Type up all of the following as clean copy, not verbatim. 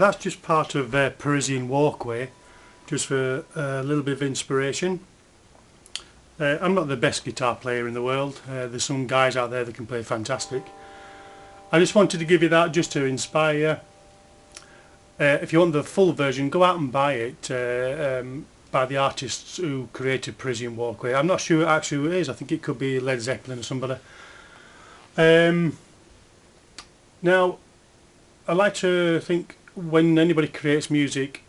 that's just part of Parisian Walkway, just for a little bit of inspiration. I'm not the best guitar player in the world. There's some guys out there that can play fantastic. I just wanted to give you that just to inspire you. If you want the full version, go out and buy it by the artists who created Parisian Walkway. I'm not sure actually who it is. I think it could be Led Zeppelin or somebody. Now, I like to think when anybody creates music,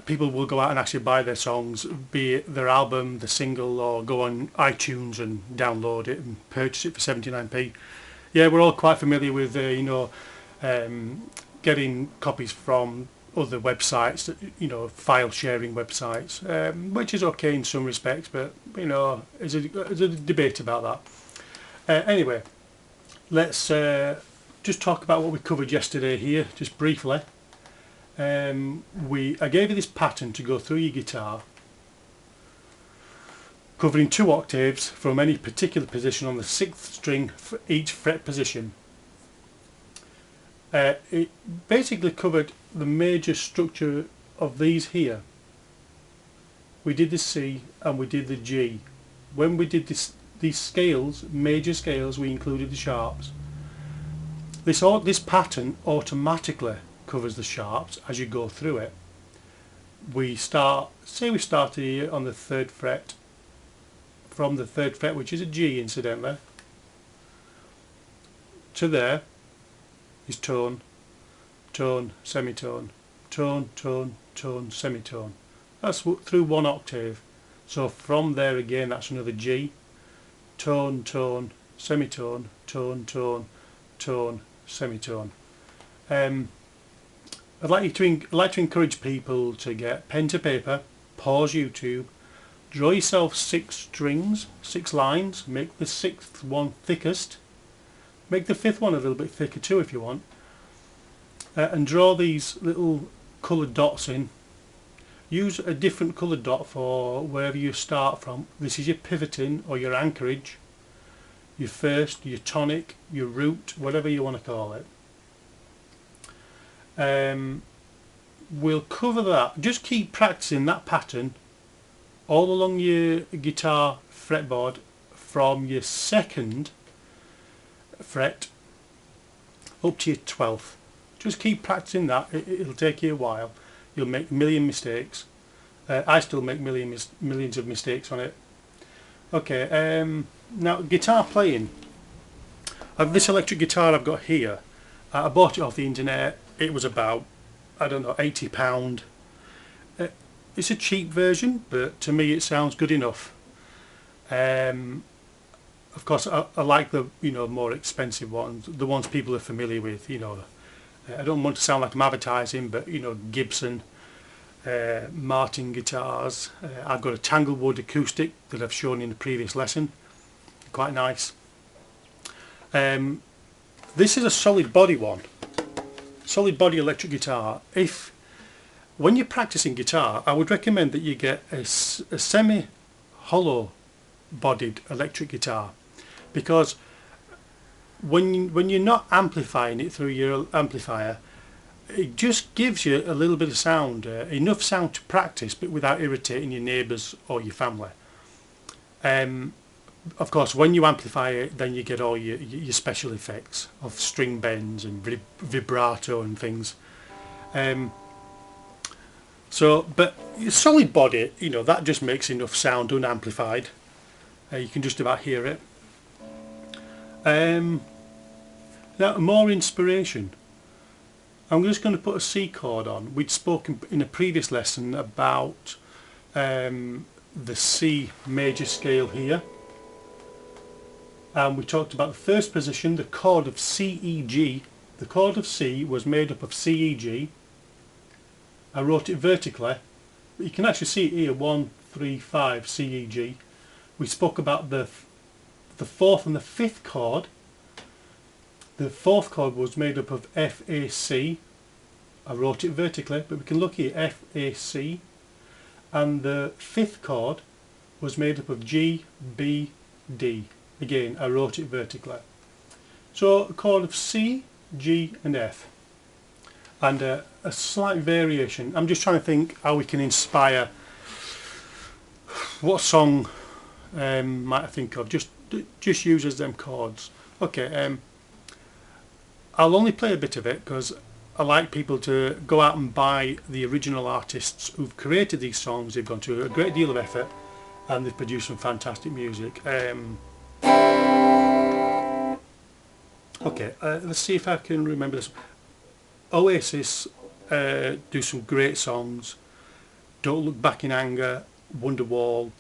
people will go out and actually buy their songs, be it their album, the single, or go on iTunes and download it and purchase it for 79p. Yeah, we're all quite familiar with getting copies from other websites, file sharing websites, which is okay in some respects, but there's a debate about that. Anyway, let's just talk about what we covered yesterday here, just briefly. I gave you this pattern to go through your guitar, covering 2 octaves from any particular position on the 6th string for each fret position. It basically covered the major structure of these here. We did the C and we did the G. When we did these scales, major scales, we included the sharps. This pattern automatically covers the sharps as you go through it. We start here on the 3rd fret, from the 3rd fret, which is a G incidentally, to there is tone, tone, semitone, tone, tone, tone, semitone. That's through 1 octave. So from there again, that's another G, tone, tone, semitone, tone, tone, tone, semitone. I'd like to encourage people to get pen to paper, pause YouTube, draw yourself 6 strings, 6 lines, make the 6th one thickest, make the 5th one a little bit thicker too if you want, and draw these little coloured dots in. Use a different coloured dot for wherever you start from. This is your pivoting or your anchorage, your first, your tonic, your root, whatever you want to call it. We'll cover that. Just keep practicing that pattern all along your guitar fretboard from your 2nd fret up to your 12th. Just keep practicing that. It'll take you a while. You'll make a million mistakes. I still make millions of mistakes on it. Okay, now guitar playing. This electric guitar I've got here, I bought it off the internet. It was about, I don't know, £80. It's a cheap version, but to me it sounds good enough. Of course, I like the more expensive ones, the ones people are familiar with. I don't want to sound like I'm advertising, but Gibson, Martin guitars. I've got a Tanglewood acoustic that I've shown in the previous lesson. Quite nice. This is a solid body one. Solid body electric guitar. When you're practicing guitar, I would recommend that you get a semi-hollow bodied electric guitar, because when you're not amplifying it through your amplifier, it just gives you a little bit of sound, enough sound to practice, but without irritating your neighbours or your family. Of course, when you amplify it, then you get all your special effects of string bends and vibrato and things. But solid body, that just makes enough sound unamplified. You can just about hear it. Now, more inspiration. I'm just going to put a C chord on. We'd spoken in a previous lesson about the C major scale here. And we talked about the 1st position, the chord of C, E, G. The chord of C was made up of C, E, G. I wrote it vertically, but you can actually see it here, 1, 3, 5, C, E, G. We spoke about the 4th and the 5th chord. The 4th chord was made up of F, A, C. I wrote it vertically, but we can look here, F, A, C. And the 5th chord was made up of G, B, D. Again, I wrote it vertically. So a chord of C, G and F. and a slight variation. I'm just trying to think how we can inspire. What song might I think of? Just uses them chords. Okay, I'll only play a bit of it because I like people to go out and buy the original artists who've created these songs. They've gone to a great deal of effort and they've produced some fantastic music. Okay, let's see if I can remember this. Oasis do some great songs. Don't Look Back in Anger, Wonderwall,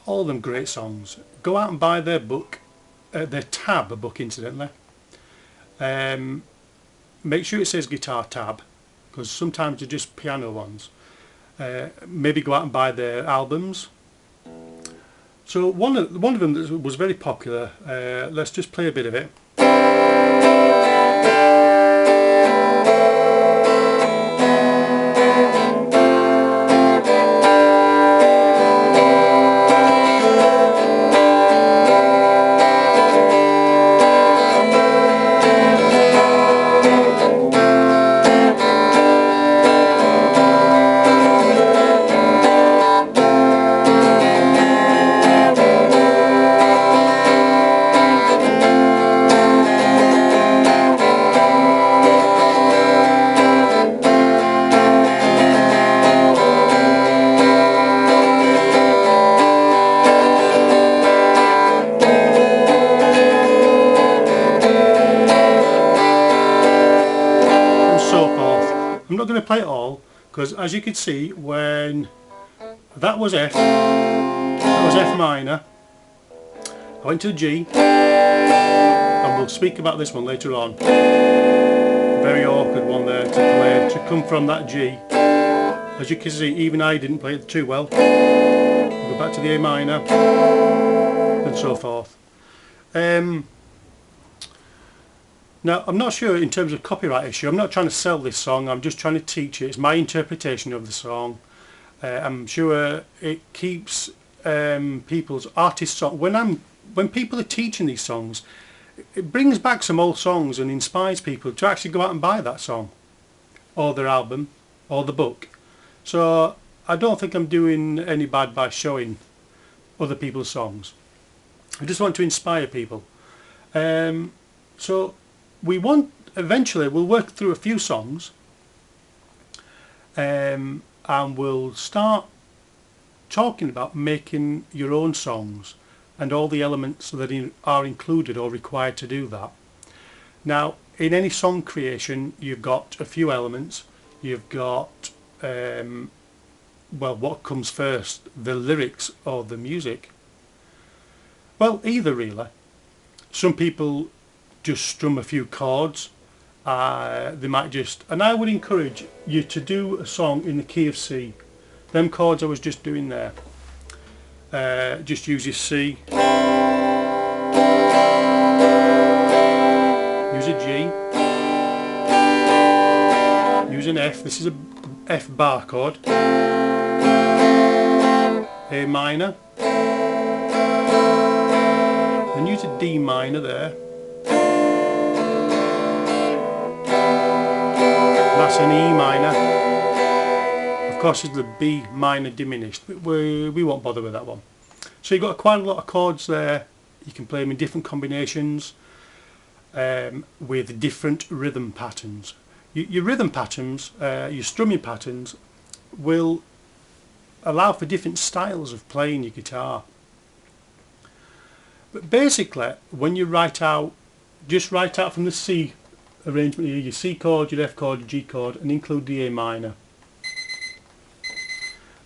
all of them great songs. Go out and buy their book, their tab book incidentally. Make sure it says guitar tab, because sometimes they're just piano ones. Maybe go out and buy their albums. So one of them that was very popular, let's just play a bit of it. I'm not going to play it all because, as you can see, when that was F minor, I went to a G, and we'll speak about this one later on. Very awkward one there to play, to come from that G. As you can see, even I didn't play it too well. We'll go back to the A minor and so forth. Now, I'm not sure in terms of copyright issue. I'm not trying to sell this song. I'm just trying to teach it. It's my interpretation of the song. I'm sure it keeps people's artists song. When people are teaching these songs, it brings back some old songs and inspires people to actually go out and buy that song, or their album, or the book. So I don't think I'm doing any bad by showing other people's songs. I just want to inspire people. So eventually we'll work through a few songs, and we'll start talking about making your own songs and all the elements that are included or required to do that. Now, in any song creation, you've got a few elements. You've got well, what comes first, the lyrics or the music? Well, either really. Some people just strum a few chords. They might just, and I would encourage you to do a song in the key of C. Them chords I was just doing there. Just use your C. Use a G. Use an F. This is a F bar chord. A minor. Then use a D minor there. That's an E minor. Of course, there's the B minor diminished, but we won't bother with that one. So you've got quite a lot of chords there. You can play them in different combinations with different rhythm patterns. Your rhythm patterns, your strumming patterns, will allow for different styles of playing your guitar. But basically, when you write out, just write out from the C arrangement here, your C chord, your F chord, your G chord, and include the A minor.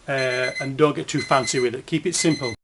And don't get too fancy with it. Keep it simple.